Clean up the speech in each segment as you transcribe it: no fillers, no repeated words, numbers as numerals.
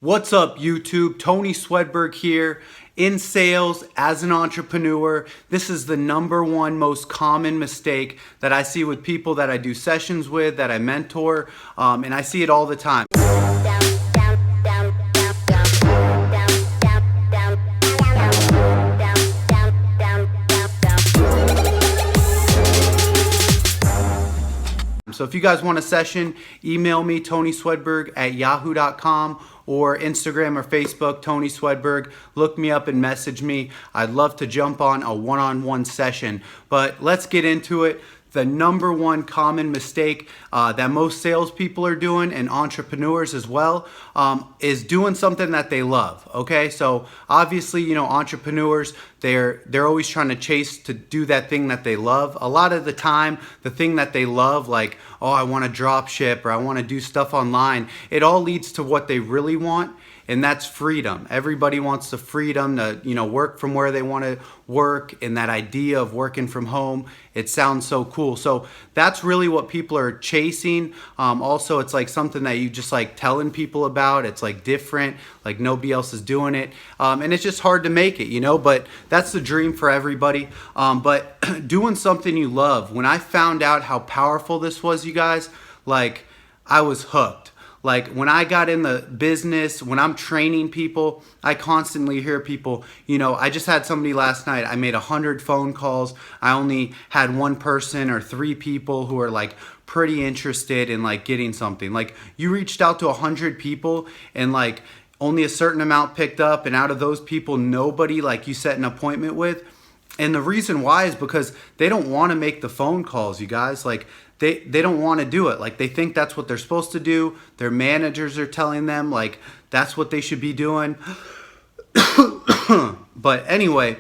What's up, YouTube? Tony Swedberg here. In sales, as an entrepreneur, this is the number one most common mistake that I see with people that I do sessions with, that I mentor, and I see it all the time. So if you guys want a session, email me, tonyswedberg@yahoo.com, or Instagram or Facebook, Tony Swedberg. Look me up and message me. I'd love to jump on a one-on-one session. But let's get into it. The number one common mistake that most salespeople are doing, and entrepreneurs as well, is doing something that they love. Okay, so obviously, entrepreneurs, they're always trying to chase to do that thing that they love. A lot of the time, the thing that they love, like, oh, I want to drop ship or I want to do stuff online, it all leads to what they really want. And that's freedom. Everybody wants the freedom to, work from where they want to work, and that idea of working from home, it sounds so cool. So that's really what people are chasing. Also, it's like something that you just like telling people about. It's like different, like nobody else is doing it. And it's just hard to make it, but that's the dream for everybody. But doing something you love, when I found out how powerful this was, you guys, like I was hooked. Like when I got in the business, when I'm training people, I constantly hear people, I just had somebody last night, I made 100 phone calls. I only had one person or 3 people who are like pretty interested in like getting something. Like you reached out to 100 people and like only a certain amount picked up, and out of those people, nobody like you set an appointment with. And the reason why is because they don't want to make the phone calls, you guys. Like they don't want to do it. Like they think that's what they're supposed to do. Their managers are telling them like that's what they should be doing. But anyway,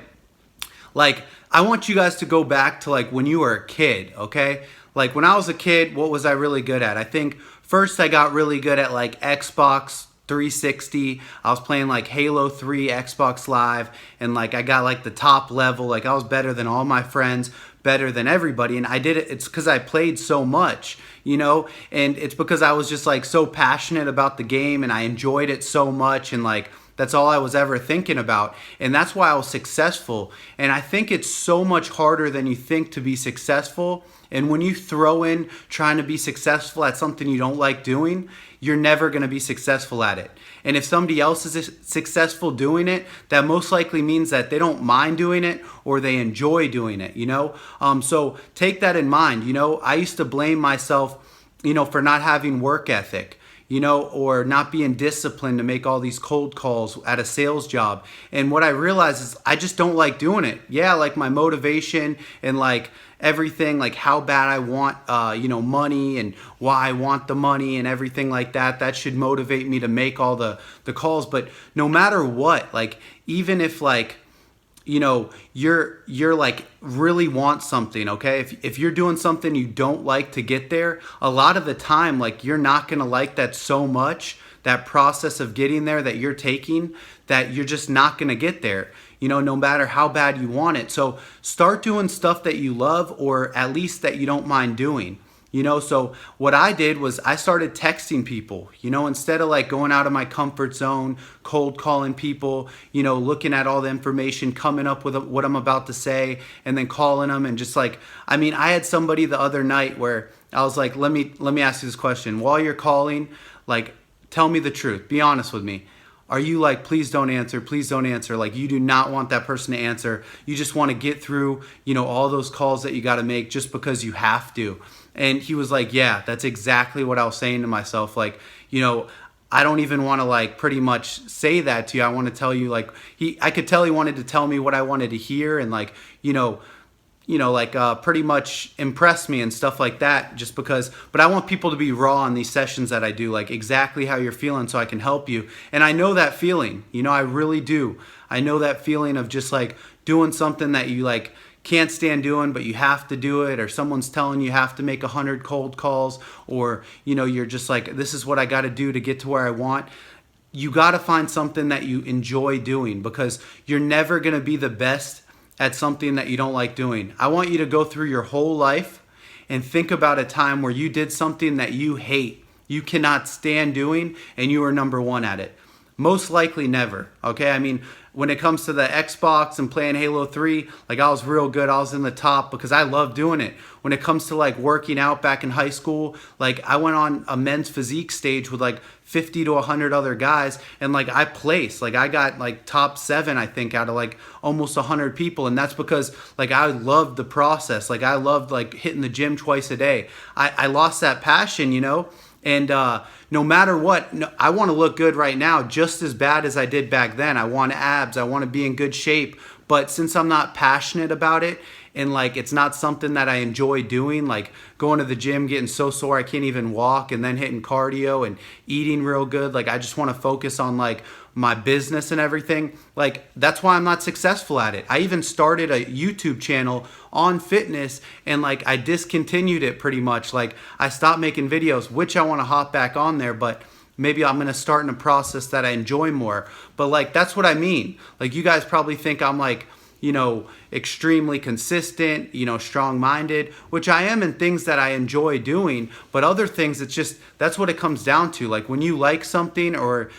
like I want you guys to go back to like when you were a kid, okay? Like when I was a kid, what was I really good at? I think first I got really good at like Xbox 360. I was playing like Halo 3 Xbox Live, and like I got like the top level. Like I was better than all my friends, better than everybody, and I did it. It's because I played so much, and it's because I was just like so passionate about the game, and I enjoyed it so much, and like that's all I was ever thinking about, and that's why I was successful. And I think it's so much harder than you think to be successful. And when you throw in trying to be successful at something you don't like doing, you're never going to be successful at it. And if somebody else is successful doing it, that most likely means that they don't mind doing it or they enjoy doing it, So take that in mind. I used to blame myself, for not having work ethic, or not being disciplined to make all these cold calls at a sales job. And what I realized is I just don't like doing it. Yeah, like my motivation and like everything, like how bad I want, money and why I want the money and everything like that, that should motivate me to make all the calls. But no matter what, like even if like, you're like really want something, okay? If you're doing something you don't like to get there, a lot of the time, like you're not gonna like that so much, that process of getting there that you're taking, that you're just not gonna get there, no matter how bad you want it. So start doing stuff that you love, or at least that you don't mind doing. So what I did was I started texting people, instead of like going out of my comfort zone, cold calling people, looking at all the information, coming up with what I'm about to say, and then calling them. And just like, I had somebody the other night where I was like, let me ask you this question. While you're calling, like, tell me the truth. Be honest with me. Are you like, please don't answer, please don't answer? Like you do not want that person to answer. You just want to get through, all those calls that you got to make just because you have to. And he was like, yeah, that's exactly what I was saying to myself. Like, I don't even want to like pretty much say that to you. I want to tell you like, I could tell he wanted to tell me what I wanted to hear, and like, pretty much impress me and stuff like that, just because. But I want people to be raw on these sessions that I do, like exactly how you're feeling, so I can help you. And I know that feeling, I really do. I know that feeling of just like doing something that you like can't stand doing, but you have to do it, or someone's telling you have to make 100 cold calls, or you're just like, this is what I got to do to get to where I want. You got to find something that you enjoy doing, because you're never going to be the best at something that you don't like doing. I want you to go through your whole life and think about a time where you did something that you hate, you cannot stand doing, and you were number one at it. Most likely never. Okay, I mean, when it comes to the Xbox and playing Halo 3, like I was real good. I was in the top because I love doing it. When it comes to like working out back in high school, like I went on a men's physique stage with like 50 to 100 other guys, and like I placed. Like I got like top 7, I think, out of like almost 100 people, and that's because like I loved the process. Like I loved like hitting the gym twice a day. I lost that passion, you know. And no matter what, no, I want to look good right now just as bad as I did back then. I want abs. I want to be in good shape. But since I'm not passionate about it, and like it's not something that I enjoy doing, like going to the gym, getting so sore I can't even walk, and then hitting cardio and eating real good, like I just want to focus on like my business and everything. Like that's why I'm not successful at it. I even started a YouTube channel on fitness, and like I discontinued it pretty much. Like I stopped making videos, which I want to hop back on there, but maybe I'm going to start in a process that I enjoy more. But like that's what I mean. Like you guys probably think I'm like, you know, extremely consistent, you know, strong-minded, which I am in things that I enjoy doing, but other things, it's just, that's what it comes down to. Like when you like something or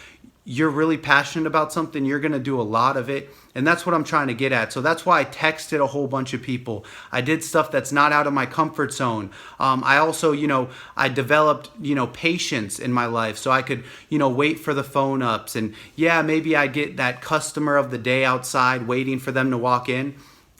you're really passionate about something, you're going to do a lot of it. And that's what I'm trying to get at. So that's why I texted a whole bunch of people. I did stuff that's not out of my comfort zone. I also, you know, I developed, you know, patience in my life so I could, you know, wait for the phone ups. And yeah, maybe I get that customer of the day outside waiting for them to walk in.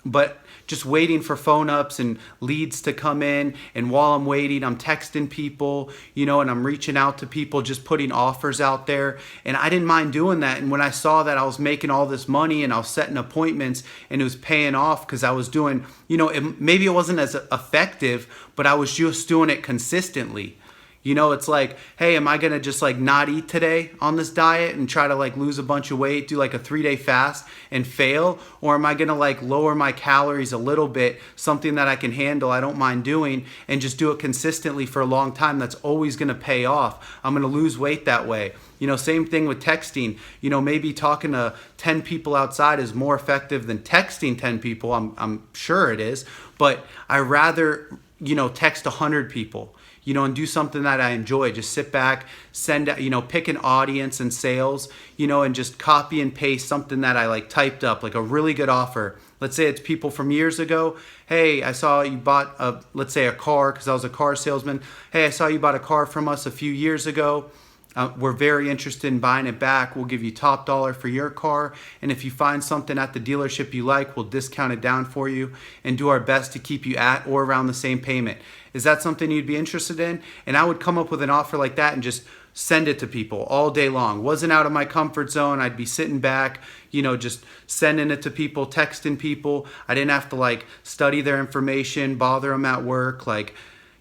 But just waiting for phone ups and leads to come in, and while I'm waiting, I'm texting people, you know, and I'm reaching out to people, just putting offers out there. And I didn't mind doing that. And when I saw that I was making all this money and I was setting appointments and it was paying off because I was doing, you know, maybe it wasn't as effective, but I was just doing it consistently. You know, it's like, hey, am I going to just like not eat today on this diet and try to like lose a bunch of weight, do like a 3-day fast and fail? Or am I going to like lower my calories a little bit, something that I can handle, I don't mind doing, and just do it consistently for a long time? That's always going to pay off. I'm going to lose weight that way. You know, same thing with texting. You know, maybe talking to 10 people outside is more effective than texting 10 people. I'm sure it is. But I rather, you know, text 100 people, you know, and do something that I enjoy. Just sit back, send, you know, pick an audience and sales, you know, and just copy and paste something that I like typed up, like a really good offer. Let's say it's people from years ago. Hey, I saw you bought let's say a car, because I was a car salesman. Hey, I saw you bought a car from us a few years ago. We're very interested in buying it back. We'll give you top dollar for your car. And if you find something at the dealership you like, we'll discount it down for you and do our best to keep you at or around the same payment. Is that something you'd be interested in? And I would come up with an offer like that and just send it to people all day long. Wasn't out of my comfort zone. I'd be sitting back, you know, just sending it to people, texting people. I didn't have to like study their information, bother them at work. Like,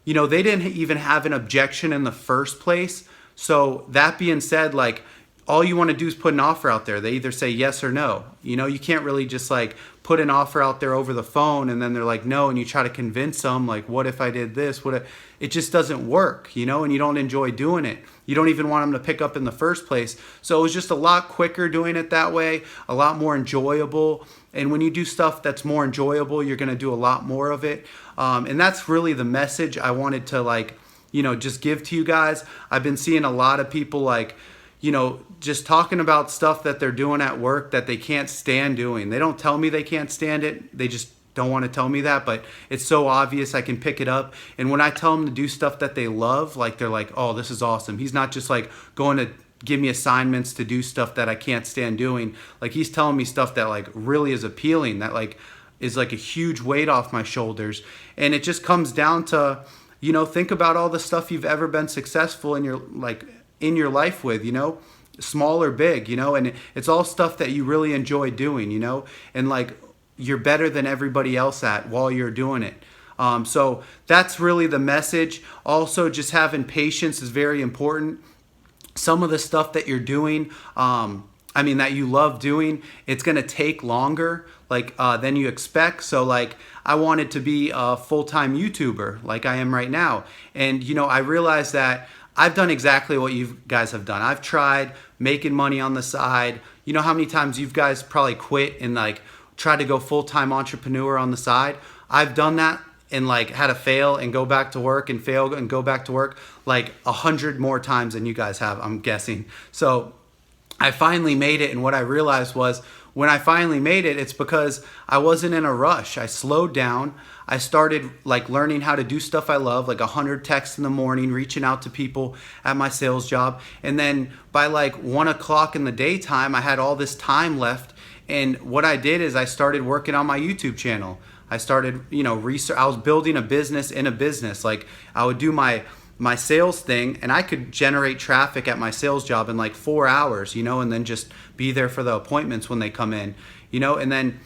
you know, they didn't even have an objection in the first place. So that being said, like all you want to do is put an offer out there. They either say yes or no. You know, you can't really just like put an offer out there over the phone and then they're like no, and you try to convince them like, what if I did this? What if? It just doesn't work, you know, and you don't enjoy doing it. You don't even want them to pick up in the first place. So it was just a lot quicker doing it that way, a lot more enjoyable. And when you do stuff that's more enjoyable, you're going to do a lot more of it. And that's really the message I wanted to like, you know, just give to you guys. I've been seeing a lot of people like, you know, just talking about stuff that they're doing at work that they can't stand doing. They don't tell me they can't stand it. They just don't want to tell me that, but it's so obvious I can pick it up. And when I tell them to do stuff that they love, like they're like, oh, this is awesome. He's not just like going to give me assignments to do stuff that I can't stand doing. Like he's telling me stuff that like really is appealing, that like is like a huge weight off my shoulders. And it just comes down to, you know, think about all the stuff you've ever been successful in your life with, you know, small or big, you know, and it's all stuff that you really enjoy doing, you know, and like you're better than everybody else at while you're doing it. So that's really the message. Also, just having patience is very important. Some of the stuff that you're doing, that you love doing, it's going to take longer than you expect. So like I wanted to be a full-time YouTuber like I am right now. And, you know, I realized that I've done exactly what you guys have done. I've tried making money on the side. You know how many times you guys probably quit and like try to go full-time entrepreneur on the side? I've done that and like had to fail and go back to work and fail and go back to work like 100 more times than you guys have, I'm guessing. So I finally made it, and what I realized was when I finally made it, it's because I wasn't in a rush. I slowed down. I started like learning how to do stuff I love, like 100 texts in the morning, reaching out to people at my sales job. And then by like 1 o'clock in the daytime, I had all this time left. And what I did is I started working on my YouTube channel. I started, research. I was building a business in a business. Like I would do my sales thing, and I could generate traffic at my sales job in like 4 hours, and then just be there for the appointments when they come in, and then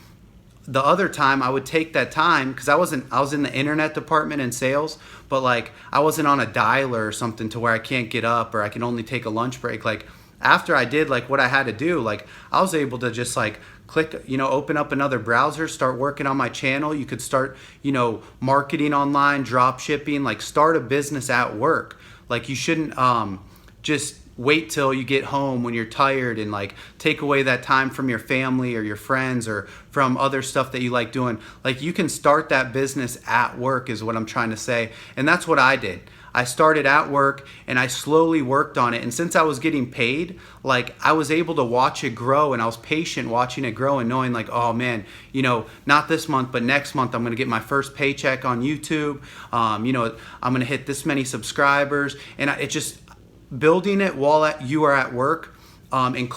the other time I would take that time, because I was in the internet department in sales, but like I wasn't on a dialer or something to where I can't get up or I can only take a lunch break. Like after I did like what I had to do, like I was able to just like click, open up another browser, start working on my channel. You could start, marketing online, drop shipping, like start a business at work. Like you shouldn't just wait till you get home when you're tired and like take away that time from your family or your friends or from other stuff that you like doing. Like you can start that business at work is what I'm trying to say. And that's what I did. I started at work and I slowly worked on it. And since I was getting paid, like I was able to watch it grow, and I was patient watching it grow and knowing like, oh man, not this month, but next month I'm going to get my first paycheck on YouTube. I'm going to hit this many subscribers, and it just building it while you are at work. And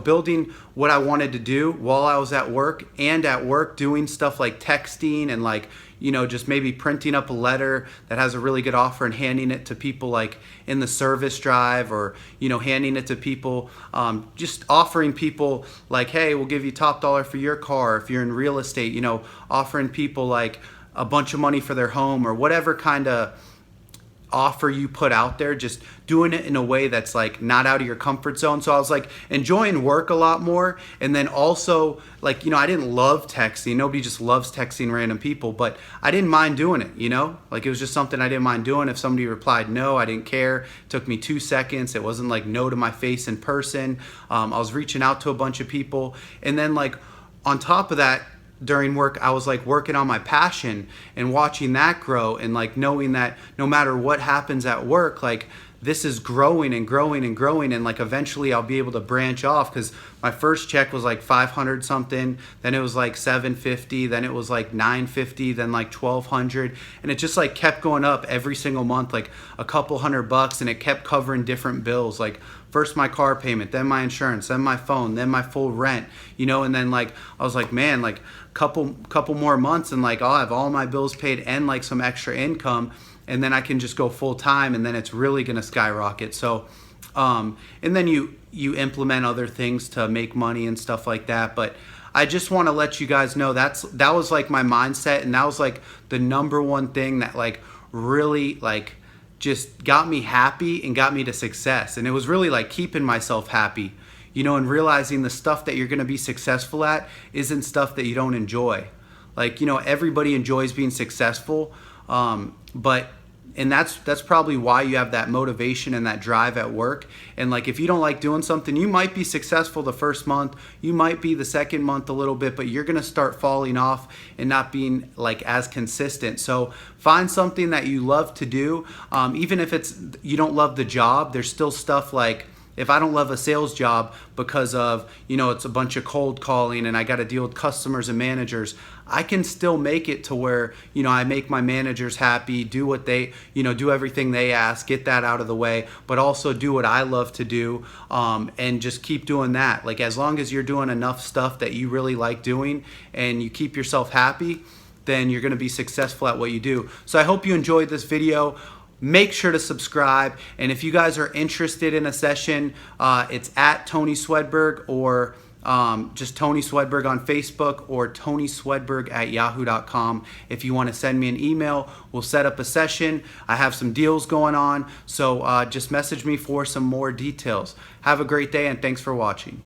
building what I wanted to do while I was at work, and at work doing stuff like texting and like, just maybe printing up a letter that has a really good offer and handing it to people like in the service drive, or, handing it to people, just offering people like, hey, we'll give you top dollar for your car. If you're in real estate, offering people like a bunch of money for their home or whatever kind of offer you put out there, just doing it in a way that's like not out of your comfort zone. So I was like enjoying work a lot more. And then also like, I didn't love texting. Nobody just loves texting random people, but I didn't mind doing it, like it was just something I didn't mind doing. If somebody replied no, I didn't care. It took me 2 seconds. It wasn't like no to my face in person. I was reaching out to a bunch of people. And then like on top of that, during work, I was like working on my passion and watching that grow, and like knowing that no matter what happens at work, like this is growing and growing and growing, and like eventually I'll be able to branch off, because my first check was like 500 something, then it was like 750, then it was like 950, then like 1200, and it just like kept going up every single month, like a couple $100, and it kept covering different bills, like first my car payment, then my insurance, then my phone, then my full rent, and then like I was like, man, like couple more months and like I'll have all my bills paid and like some extra income, and then I can just go full time, and then it's really gonna skyrocket. So and then you implement other things to make money and stuff like that. But I just want to let you guys know that was like my mindset, and that was like the number one thing that like really like just got me happy and got me to success. And it was really like keeping myself happy, and realizing the stuff that you're going to be successful at isn't stuff that you don't enjoy. Like, everybody enjoys being successful, and that's probably why you have that motivation and that drive at work. And like, if you don't like doing something, you might be successful the first month, you might be the second month a little bit, but you're going to start falling off and not being like as consistent. So find something that you love to do. Even if you don't love the job, there's still stuff like, if I don't love a sales job because of, it's a bunch of cold calling and I got to deal with customers and managers, I can still make it to where, I make my managers happy, do what they, do everything they ask, get that out of the way, but also do what I love to do, and just keep doing that. Like, as long as you're doing enough stuff that you really like doing and you keep yourself happy, then you're going to be successful at what you do. So I hope you enjoyed this video. Make sure to subscribe, and if you guys are interested in a session, it's at Tony Swedberg, or just Tony Swedberg on Facebook, or tonyswedberg@yahoo.com. If you want to send me an email, we'll set up a session. I have some deals going on, so just message me for some more details. Have a great day, and thanks for watching.